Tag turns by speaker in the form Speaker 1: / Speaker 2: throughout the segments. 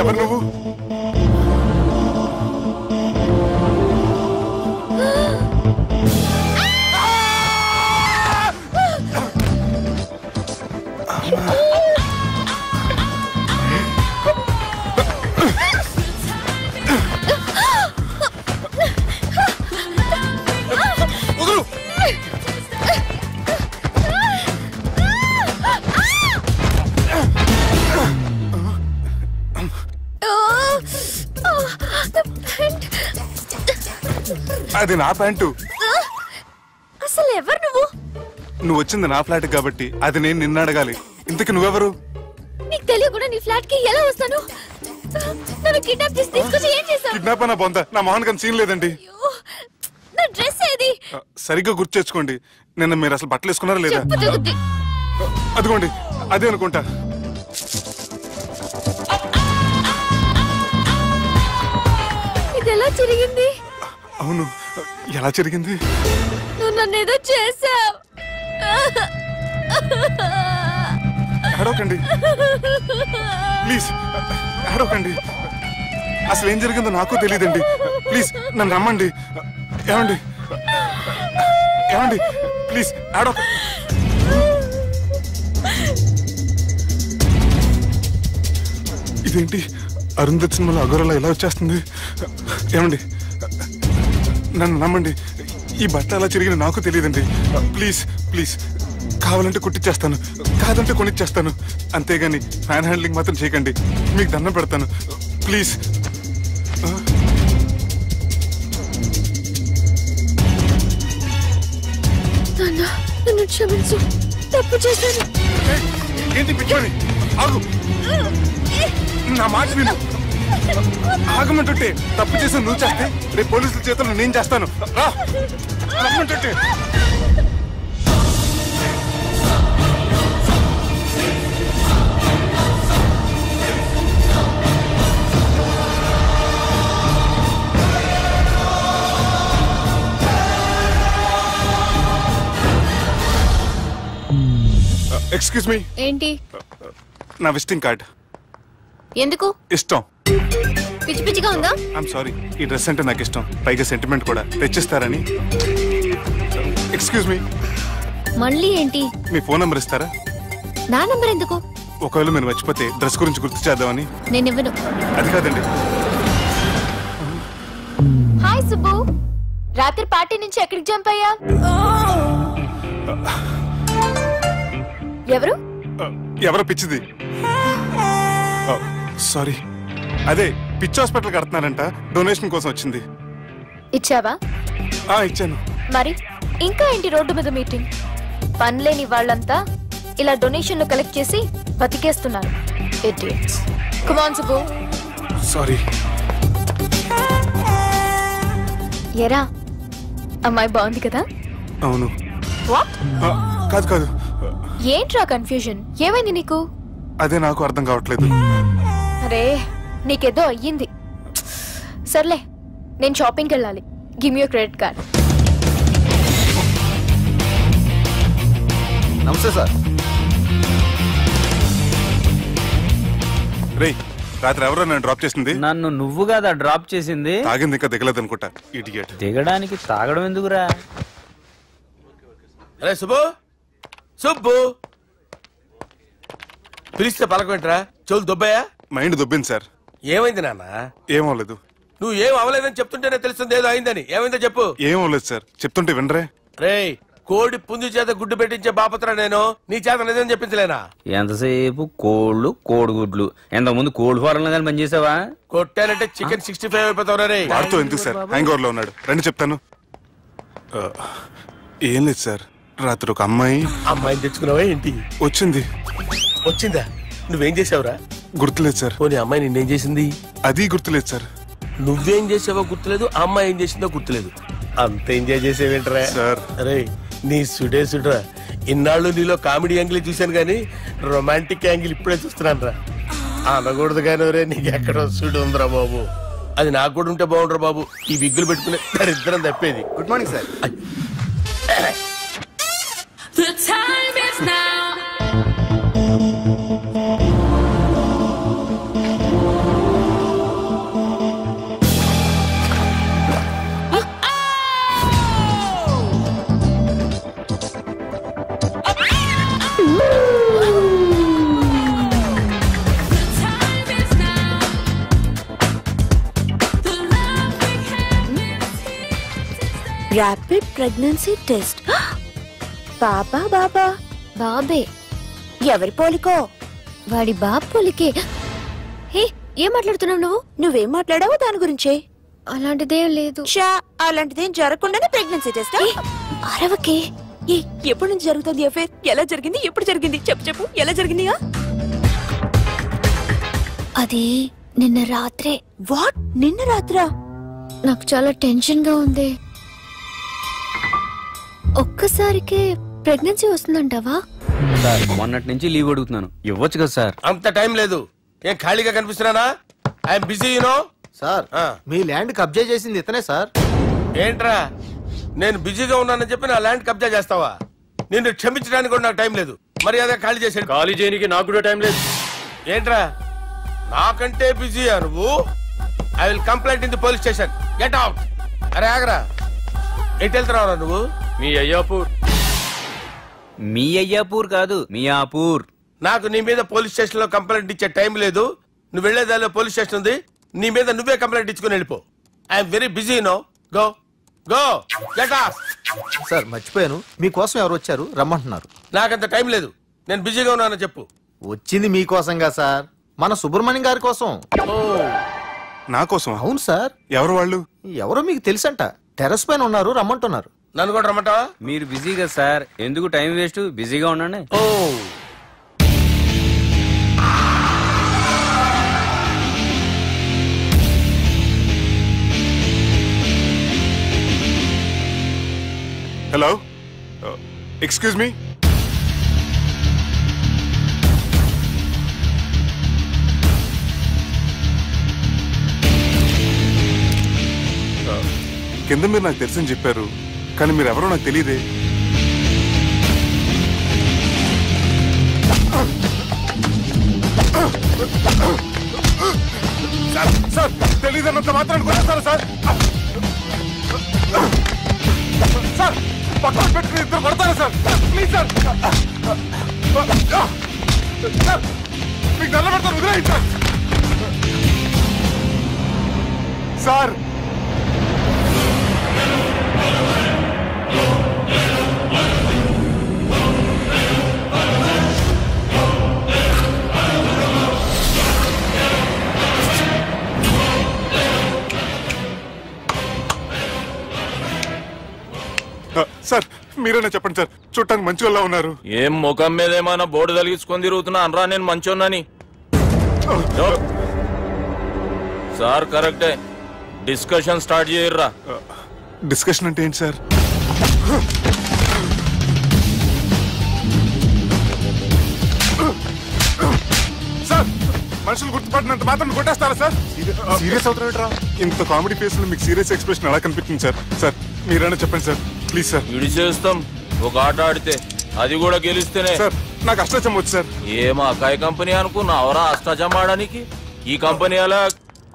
Speaker 1: ఎవరు నువ్వు? అది నా ప్యాంటు.
Speaker 2: అసలు ఎవరు నువ్వు?
Speaker 1: నువ్వు వచ్చింది నా ఫ్లాట్ కాబట్టి అది నేను నిన్ను అడగాలి. ఇంతకు నువ్వెవరు?
Speaker 2: నీకు తెలియకుండా నీ ఫ్లాట్ కి ఎలా వస్తాను? నన్ను కిడ్నాప్ చేసి తీసుకొచ్చి ఏం చేశావు?
Speaker 1: కిడ్నాప్ అన్న బొంద, నా మొహన్ కన్నా సీన్ లేదండి.
Speaker 2: నా డ్రెస్ ఏది?
Speaker 1: సరిగ్గా గుర్తు తెచ్చుకోండి. నిన్న మీరు అసలు బట్టలు వేసుకున్నారా లేదా? అదిగోండి అదే అనుకుంటా.
Speaker 2: ఇది ఎలా జరిగింది?
Speaker 1: అవును, ఎలా జరిగింది?
Speaker 2: నువ్వు నన్నేదో చేసావు.
Speaker 1: అడవకండి ప్లీజ్, అడవకండి. అసలు ఏం జరిగిందో నాకు తెలియదండి. ప్లీజ్ నన్ను రమ్మండి. ఏమండి ఏమండి ప్లీజ్ అడవ. ఇదేంటి అరుంధతి సినిమాలో అఘోరాలో ఎలా వచ్చేస్తుంది? ఏమండి నన్ను నమ్మండి. ఈ బట్ట అలా చిరిగిన నాకు తెలియదండి. ప్లీజ్ ప్లీజ్, కావాలంటే కుట్టిచ్చేస్తాను, కాదంటే కొనిచ్చేస్తాను. అంతేగాని ఫ్యాన్ హ్యాండ్లింగ్ మాత్రం చేయకండి. మీకు దండం పెడతాను ప్లీజ్.
Speaker 2: నన్ను క్షమించు, తప్పు చేశాను.
Speaker 1: ఏంటి పిచ్చోని? ఆగు, నా మాట విను. ఆగమంటుంటే తప్పు చేసి నువ్వు చేస్తే రేపు పోలీసుల చేతుల్లో నేను చేస్తాను. రా రమ్మంటుంటే. Excuse me.
Speaker 2: ఏంటి?
Speaker 1: నా విజిటింగ్ కార్డ్.
Speaker 2: ఎందుకు?
Speaker 1: ఇష్టం.
Speaker 2: పిచ్చి పిచ్చిగా ఉందా?
Speaker 1: ఐఎమ్ సారీ, ఈ డ్రెస్ అంటే నాకు ఇష్టం, పైగా సెంటిమెంట్ కూడా. తెచ్చిస్తారని. Excuse me.
Speaker 2: మళ్ళీ ఏంటి?
Speaker 1: మీ ఫోన్ నంబర్ ఇస్తారా?
Speaker 2: నా నంబర్ ఎందుకు?
Speaker 1: ఒకవేళ మీరు మర్చిపోతే డ్రెస్ గురించి గుర్తు చేద్దామని.
Speaker 2: నేను ఇవ్వను.
Speaker 1: అది కాదండి.
Speaker 2: హాయ్ సుబ్బు, రాత్రి పార్టీ నుంచి ఎక్కడికి జంప్ అయ్యా? ఎవరు?
Speaker 1: ఎవరో పిచ్చిది. సారీ, అదే పిచ్చి హాస్పిటల్ కడుతున్నారంట, డొనేషన్ కోసం వచ్చింది.
Speaker 2: ఇచ్చావా?
Speaker 1: ఇచ్చాను.
Speaker 2: మరి ఇంకా ఏంటి రోడ్డు మీద మీటింగ్? పనిలేని వాళ్ళంతా ఇలా డొనేషన్లు కలెక్ట్ చేసి బతికేస్తున్నారు. Idiots. Come on Subbu.
Speaker 1: Sorry.
Speaker 2: ఎరా, అమ్మాయి బాగుంది కదా?
Speaker 1: అవును.
Speaker 2: వాట్?
Speaker 1: కాదు కాదు.
Speaker 2: ఏంట్రా కన్ఫ్యూజన్? ఏమైంది నీకు?
Speaker 1: అదే నాకు అర్థం కావట్లేదు.
Speaker 2: అరే, నీకేదో అయ్యింది. సర్లే, నేను షాపింగ్కి వెళ్ళాలి. Give me your credit card.
Speaker 3: నమస్తే సార్.
Speaker 1: రే, రాత్రి ఎవరో నన్ను డ్రాప్ చేసింది?
Speaker 4: నన్ను నువ్వు కదా డ్రాప్ చేసింది.
Speaker 1: తాగింది ఇంకా దిగలేదు అనుకుంటా. ఇడియట్.
Speaker 4: దిగడానికి తాగడం ఎందుకురా?
Speaker 3: అరే సుబ్బు, సుబ్బు పిలిస్తే పలకమంటరా? చెవులు దొబ్బాయా?
Speaker 1: Mind దొబ్బింది sir.
Speaker 3: ఏమైంది నాన్న?
Speaker 1: ఏమవలేదు.
Speaker 3: నువ్వు ఏం అవలేదని చెప్తుంటేనే తెలుస్తుంది ఏదో అయిందని. ఏమైందో చెప్పు.
Speaker 1: ఏమవలేదు సార్, చెప్తుంటే వినరే.
Speaker 3: రే, కోడి పుంజు చేత గుడ్డు పెట్టించే బాపత్ర నేను. నీ చేత నిజం చెప్పించలేనా?
Speaker 4: ఎంతసేపు కోళ్ళు కోడిగుడ్లు. ఎంతకు ముందు కోడి ఫారంలో కానీ పనిచేసావా?
Speaker 3: కొట్టానంటే చికెన్ 65 అయిపోతావు రే.
Speaker 1: వాడుతూ ఎందుకు సార్, హ్యాంగ్ ఓవర్ లో ఉన్నాడు. రండి చెప్తాను. ఏం లేదు సార్, రాత్రి ఒక
Speaker 3: అమ్మాయిని తెచ్చుకున్నావా ఏంటి? వచ్చిందా? నువ్వేం చేసావురా?
Speaker 1: గుర్తులేదు సార్.
Speaker 3: పోనీ అమ్మాయి నిన్నేం చేసింది?
Speaker 1: అది గుర్తులేదు సార్.
Speaker 3: నువ్వేం చేసావో గుర్తులేదు, అమ్మాయి ఏం చేసిందో గుర్తులేదు. అంత ఎంజాయ్ చేసేవేంటరా
Speaker 1: సార్?
Speaker 3: అరే నీ సుడే సుడ్రా. ఇన్నాళ్ళు నీలో కామెడీ యాంగిల్ చూశాను గానీ రొమాంటిక్ యాంగిల్ ఇప్పుడే చూస్తున్నాను రా. అనకూడదు కానీ రే, నీకు ఎక్కడ వస్తుడు ఉందిరా బాబు. అది నాకు కూడా ఉంటే బాగుండ్రా బాబు. ఈ విగ్గులు పెట్టుకునే ఇద్దరం తప్పేది.
Speaker 5: Good morning sir.
Speaker 6: The time is now.
Speaker 7: Rapid pregnancy test. బాబా బాబా
Speaker 2: బాబే
Speaker 7: ఎవరి పోలికో?
Speaker 2: వాడి బాబు పోలికే. హే, ఏం మాట్లాడుతున్నావు నువ్వు?
Speaker 7: నువ్వేం మాట్లాడావో దాని గురించే.
Speaker 2: అలాంటిదేం లేదు.
Speaker 7: షా, అలాంటిదేం జరగకుండానే ప్రెగ్నెన్సీ టెస్ట్?
Speaker 2: అరవకే.
Speaker 7: ఎప్పటి నుంచి జరుగుతుంది అఫేర్? ఎలా జరిగింది? ఎప్పుడు జరిగింది? చెప్పు చెప్పు, ఎలా జరిగింది?
Speaker 2: అది నిన్న రాత్రే.
Speaker 7: వాట్? నిన్న రాత్రా?
Speaker 2: నాకు చాలా టెన్షన్ గా ఉంది. ఒక్కసారికే ప్రెగ్నెన్సీ వస్తుందంటావా?
Speaker 4: సార్ మొన్నటి నుంచి లీవ్ అడుగుతున్నాను, ఇవ్వచ్చు కదా సార్?
Speaker 3: అంత టైం లేదు. ఏం ఖాళీగా కనిపిస్తున్నానా? I'm busy you know.
Speaker 5: సార్ మీ ల్యాండ్ కబ్జా చేసింది ఇతనే సార్.
Speaker 3: ఏంట్రా, నేను బిజీగా ఉన్నానని చెప్పి నా ల్యాండ్ కబ్జా చేస్తావా? నిన్ను క్షమించడానికి కూడా నాకు టైం లేదు. మర్యాద ఖాళీ చేసాడు.
Speaker 8: ఖాళీ చేయడానికి నాకు కూడా టైం లేదు.
Speaker 3: ఏంట్రా, నాకంటే బిజీయా నువ్వు? I will complaint in the police station. Get out. అరే ఆగరా, ఎటు వెళ్తున్నావురా నువ్వు?
Speaker 8: మీ అయ్యాపూర్.
Speaker 4: మీ అయ్యాపూర్ కాదు, మియాపూర్.
Speaker 3: నాకు నీ మీద పోలీస్ స్టేషన్ లో కంప్లైంట్ ఇచ్చే టైం లేదు. నువ్వు వెళ్లేదాలో పోలీస్ స్టేషన్ ఉంది. నీ మీద నువ్వే కంప్లైంట్ ఇచ్చుకుని వెళ్ళిపో. I'm very busy no. Go go get off.
Speaker 5: Sir మర్చిపోయాను, మీకోసం ఎవరు వచ్చారు రమ్మంటున్నారు.
Speaker 3: నాకంత టైం లేదు, నేను బిజీగా ఉన్నానని చెప్పు.
Speaker 5: వచ్చింది మీకోసంగా సార్, మన సుబ్రహ్మణ్యం గారి కోసం.
Speaker 1: నా కోసం?
Speaker 5: అవును సార్.
Speaker 1: ఎవరు వాళ్ళు?
Speaker 5: ఎవరో మీకు తెలుసంట, టెర్రస్ పైన ఉన్నారు, రమ్మంటున్నారు.
Speaker 3: నన్ను కూడా రమ్మంటావా?
Speaker 4: మీరు బిజీ కదా సార్, ఎందుకు టైం వేస్ట్, బిజీగా ఉండండి.
Speaker 3: ఓ
Speaker 1: హలో, ఎక్స్క్యూజ్ మీ. కింద మీరు నాకు తెలుసని చెప్పారు, కానీ మీరు ఎవరో నాకు తెలియదే. సార్ తెలీదన్నంత మాత్రం కొనేస్తారా సార్? సార్ పక్కన పెట్టుకుని ఇద్దరు కొడతారా సార్? ప్లీజ్ సార్, సార్ మీకు నల్ల పెడతాను, వదిలేయండి సార్. సార్ సార్ మీరేనా చెప్పండి సార్, చూడటానికి మంచి వాళ్ళ ఉన్నారు.
Speaker 8: ఏం ముఖం మీద ఏమైనా బోర్డు తలిగించుకొని తిరుగుతున్నా అనరా నేను మంచోన్నాని? సార్ కరెక్టే, డిస్కషన్ స్టార్ట్ చేయర్రా.
Speaker 1: డిస్కషన్ అంటే ఏంటి సార్? సార్ మనుషులు గుర్తుపట్టినంత మాత్రం కొట్టేస్తారా సార్? సీరియస్ అవుతారా? ఇంత కామెడీ ఫేస్ లో మీకు సీరియస్ ఎక్స్ప్రెషన్ ఎలా కనిపించింది సార్? సార్ మీరైనా చెప్పండి సార్, ప్లీజ్ సార్.
Speaker 8: విడి చేస్తాం ఒక ఆట ఆడితే, అది కూడా గెలిస్తేనే.
Speaker 1: సార్ నాకు అష్టాచం వచ్చు సార్.
Speaker 8: ఏం అకాయ కంపెనీ అనుకున్నావరా అష్టాచం ఆడడానికి? ఈ కంపెనీ అలా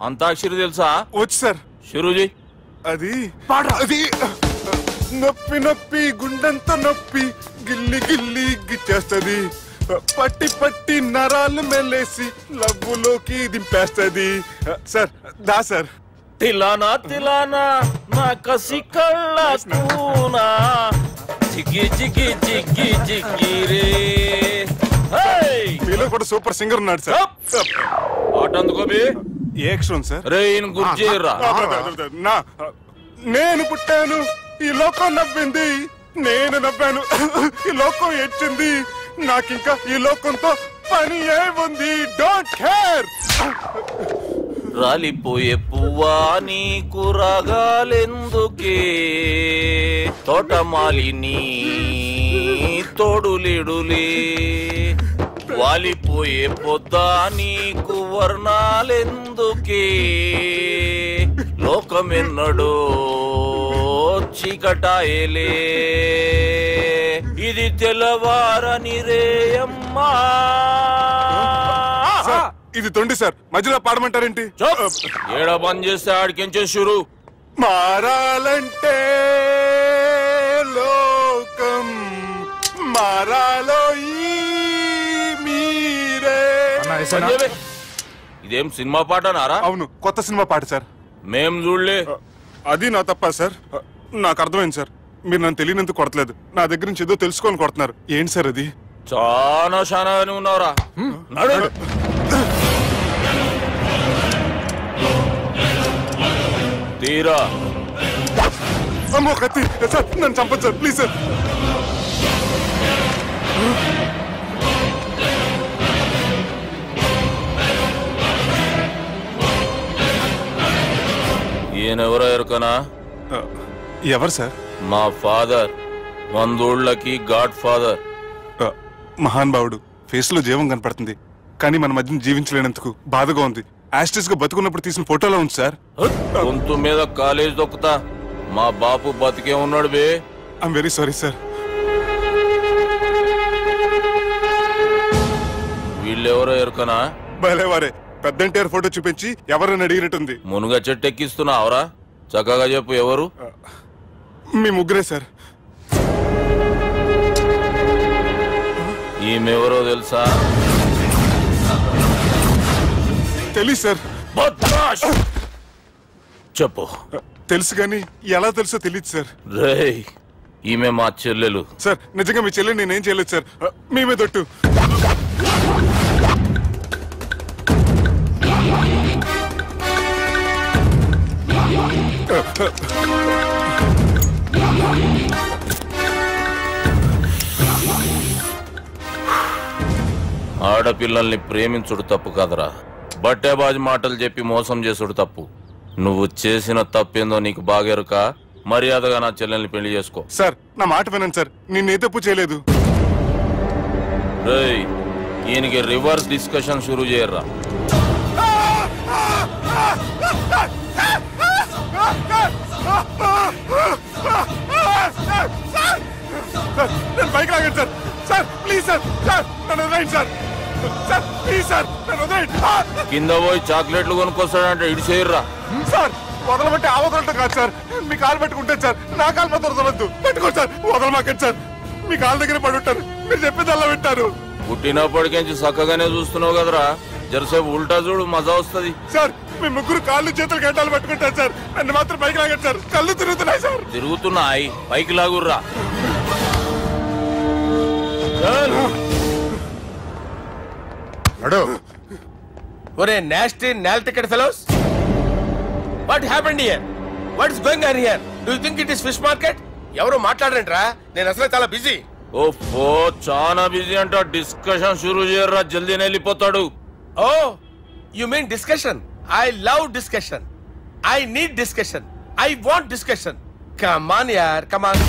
Speaker 8: అంతాక్షరి తెలుసా?
Speaker 1: వచ్చు సార్.
Speaker 8: షురూజీ.
Speaker 1: అది అది నొప్పి నొప్పి గుండెంత నొప్పి గిల్లి గిల్లి గిచ్చేస్తది, పట్టి పట్టి నరాలు మెల్లేసి లవ్వులోకి దింపేస్తది సార్. దా సార్.
Speaker 8: తిలానా తిలానా నా కసి కళ్ళ కూనా జిగి జిగి జిగి జిగి రే.
Speaker 1: మీలో కూడా సూపర్ సింగర్ ఉన్నాడు సార్.
Speaker 8: ఆట అందుకోబి.
Speaker 1: ఏ అక్షరం సార్?
Speaker 8: రే ఈయన గుర్తు చేయరా.
Speaker 1: నేను పుట్టాను, ఈ లోకం నవ్వింది, నేను నవ్వాను, ఈ లోకం ఏడ్చింది, నాకింకా ఈ లోకంతో పని ఏముంది? Don't care.
Speaker 8: రాలిపోయే పువ్వా నీకు రాగాలెందుకే, తోటమాలిని తోడులిడులే. వాలిపోయే పొద్దా నీకు వర్ణాలెందుకే లోకమెన్నడో చీకటాయలే ఇది తెల్లవారని రేయమ్మా.
Speaker 1: ఇది తొండి సార్, మధ్యలో పాడమంటారేంటి?
Speaker 8: ఏడ బంద్ చేస్తే ఆడికించే షురు.
Speaker 1: మారాలంటే లోకం మారాలో ఈ మీరే.
Speaker 8: ఇదేం సినిమా పాట నారా?
Speaker 1: అవును, కొత్త సినిమా పాట సార్.
Speaker 8: మేం చూడలే.
Speaker 1: అది నా తప్ప సార్. నాకు అర్థమైంది సార్, మీరు నన్ను తెలియనందుకు కొడతలేదు, నా దగ్గర నుంచి ఏదో తెలుసుకొని కొడుతున్నారు. ఏంటి సార్ అది?
Speaker 8: చాలా ఉన్నావురా. తీరా
Speaker 1: అమ్మో కత్తి సార్, నన్ను చంపదు సార్, ప్లీజ్ సార్.
Speaker 8: ఈయనెవరో ఎరుకనా?
Speaker 1: ఎవరు సార్?
Speaker 8: మా ఫాదర్, 100 గాడ్ ఫాదర్.
Speaker 1: మహాన్ భావుడు, ఫేస్ లో జీవం కనపడుతుంది, కానీ మన మధ్యన జీవించలేనందుకు బాధగా ఉంది. యాస్టిస్ గా బతుకున్నప్పుడు తీసిన ఫోటోలో ఉంది సార్.
Speaker 8: గొంతు మీద కాలేజ్ దొక్కుతా. మా బాపు బతికే ఉన్నాడు బే.
Speaker 1: I'm very sorry sir.
Speaker 8: వీళ్ళెవరో ఎరుకనా?
Speaker 1: భలేవారే, పెద్ద ఎన్టీఆర్ ఫోటో చూపించి ఎవరని అడిగినట్టుంది.
Speaker 8: మునుగ చెట్టు ఎక్కిస్తున్నావురా? చక్కగా చెప్పు, ఎవరు?
Speaker 1: మీ ముగ్గురే సార్.
Speaker 8: ఈమెవరో తెలుసా?
Speaker 1: తెలుసు సార్.
Speaker 8: చెప్పు.
Speaker 1: తెలుసు కానీ ఎలా తెలుసో తెలియదు సార్.
Speaker 8: రేయ్, ఈమె మా చెల్లెలు.
Speaker 1: సార్ నిజంగా మీ చెల్లెని నేనేం చేయలేదు సార్, మీ మీద ఒట్టు.
Speaker 8: ఆడపిల్లల్ని ప్రేమించుడు తప్పు కాదురా, బట్టేబాజు మాటలు చెప్పి మోసం చేసుడు తప్పు. నువ్వు చేసిన తప్పేందో నీకు బాగెరుక. మర్యాదగా నా చెల్లెల్ని పెళ్లి చేసుకో.
Speaker 1: సార్ నా మాట వినండి సార్, నేనే తప్పు చేయలేదు.
Speaker 8: రేయ్, ఈయనకి రివర్స్ డిస్కషన్ షురూ చేయర్రా.
Speaker 1: నేను బైక్ లాగండి sir. Sir please sir, sir నన్ను వదిలేయండి సార్. సార్ ప్లీజ్ సార్, నన్ను వదిలేయండి.
Speaker 8: కింద పోయి చాక్లెట్లు కొనుక్కొస్తాడంటే ఇటు చేయర్రా.
Speaker 1: సార్ వదలమంటే ఆ వదలటం కాదు సార్, మీ కాలు పెట్టుకుంటే సార్, నా కాలు మాత్రం వదలవద్దు. పెట్టుకోండి సార్, వదలమాకండి సార్. మీ కాలు దగ్గర పడి ఉంటారు, మీరు చెప్పేది అలా వింటారు.
Speaker 8: పుట్టినప్పటికేంచి చక్కగానే చూస్తున్నావు కదరా, జరసేపు ఉల్టా చూడు, మజా వస్తుంది.
Speaker 1: సార్ మీ ముగ్గురు కాళ్ళు చేతులు గంటలు పెట్టుకుంటారు సార్, నన్ను మాత్రం బైక్ లాగండి సార్. కళ్ళు తిరుగుతున్నాయి సార్.
Speaker 8: తిరుగుతున్నాయి, పైకి లాగుర్రా.
Speaker 3: ఒరే nasty nail-ticket fellows, what happened here? What is going on here? Do you think it is fish market? ఎవరు మాట్లాడరంట్రా, నేను అసలే చాలా బిజీ.
Speaker 8: ఓఫో, చాలా బిజీ అంట. డిస్కషన్ షురూ చేయర్రా, జల్దీ వెళ్ళిపోతాడు.
Speaker 3: Oh you mean discussion? I love discussion, I need discussion, I want discussion. Come on యార్, కమ్ ఆన్.